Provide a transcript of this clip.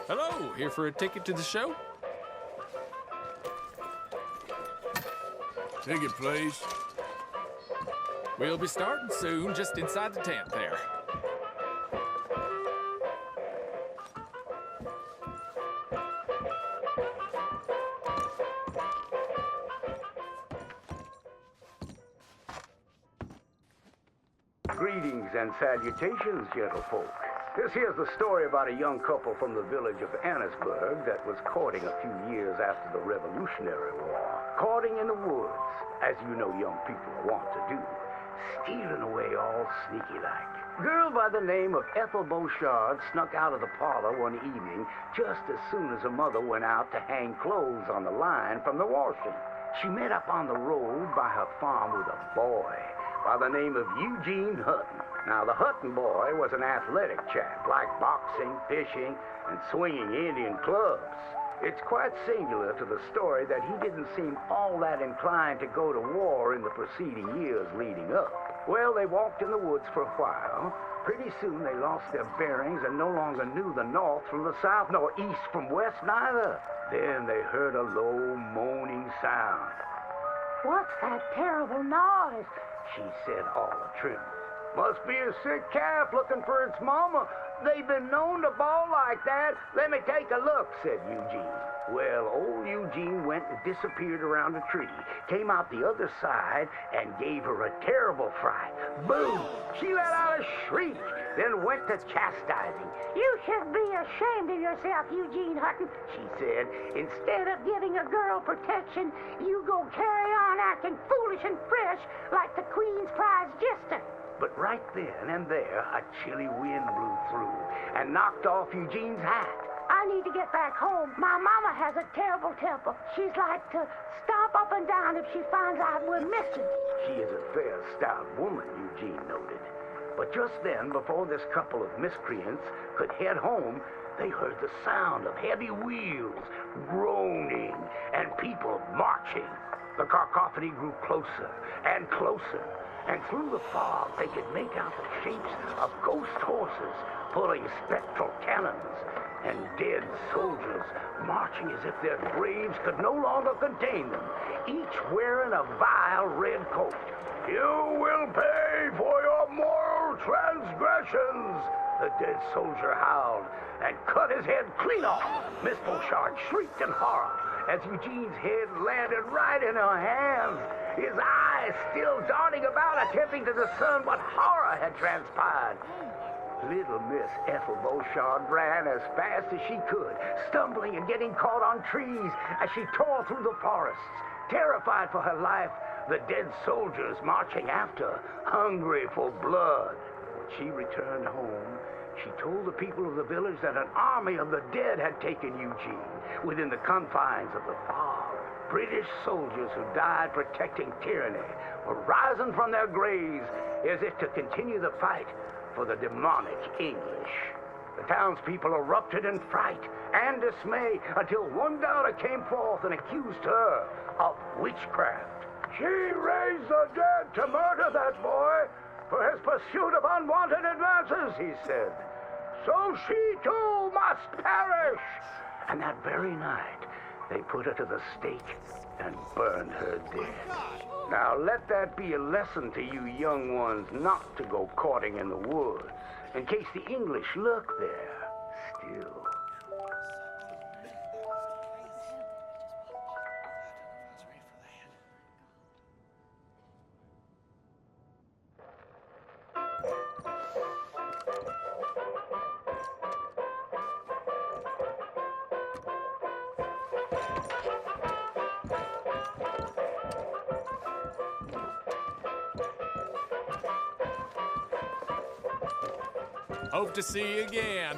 Hello, here for a ticket to the show? Ticket, please. We'll be starting soon, just inside the tent there. Greetings and salutations, gentlefolk. This here's the story about a young couple from the village of Annisburg that was courting a few years after the Revolutionary War. Courting in the woods, as you know young people want to do. Stealing away all sneaky-like. Girl by the name of Ethel Beauchard snuck out of the parlor one evening just as soon as her mother went out to hang clothes on the line from the washing. She met up on the road by her farm with a boy by the name of Eugene Hutton. Now, the Hutton boy was an athletic chap, liked boxing, fishing, and swinging Indian clubs. It's quite singular to the story that he didn't seem all that inclined to go to war in the preceding years leading up. Well, they walked in the woods for a while. Pretty soon they lost their bearings and no longer knew the north from the south, nor east from west neither. Then they heard a low moaning sound. What's that terrible noise? She said all atrim. Must be a sick calf looking for its mama. They've been known to bawl like that. Let me take a look, said Eugene. Well, old Eugene went and disappeared around a tree, came out the other side, and gave her a terrible fright. Boom! She let out a shriek, then went to chastising. You should be ashamed of yourself, Eugene Hutton, she said. Instead of giving a girl protection, you go carry on acting foolish and fresh like the Queen's prize jester. But right then and there, a chilly wind blew through and knocked off Eugene's hat. I need to get back home. My mama has a terrible temper. She's like to stomp up and down if she finds out we're missing. She is a fair, stout woman, Eugene noted. But just then, before this couple of miscreants could head home, they heard the sound of heavy wheels, groaning, and people marching. The cacophony grew closer and closer, and through the fog they could make out the shapes of ghost horses pulling spectral cannons, and dead soldiers marching as if their graves could no longer contain them, each wearing a vile red coat. You will pay for your moral transgressions, the dead soldier howled, and cut his head clean off. Miss Beauchard shrieked in horror as Eugene's head landed right in her hands, his eyes still darting about, attempting to discern what horror had transpired. Little Miss Ethel Beauchard ran as fast as she could, stumbling and getting caught on trees as she tore through the forests. Terrified for her life, the dead soldiers marching after, hungry for blood. When she returned home, she told the people of the village that an army of the dead had taken Eugene within the confines of the fog. British soldiers who died protecting tyranny were rising from their graves as if to continue the fight for the demonic English. The townspeople erupted in fright and dismay until one doubter came forth and accused her of witchcraft. She raised the dead to murder that boy for his pursuit of unwanted advances, he said. So she too must perish. And that very night, they put her to the stake and burned her dead. Now let that be a lesson to you young ones not to go courting in the woods, in case the English lurk there still. Hope to see you again.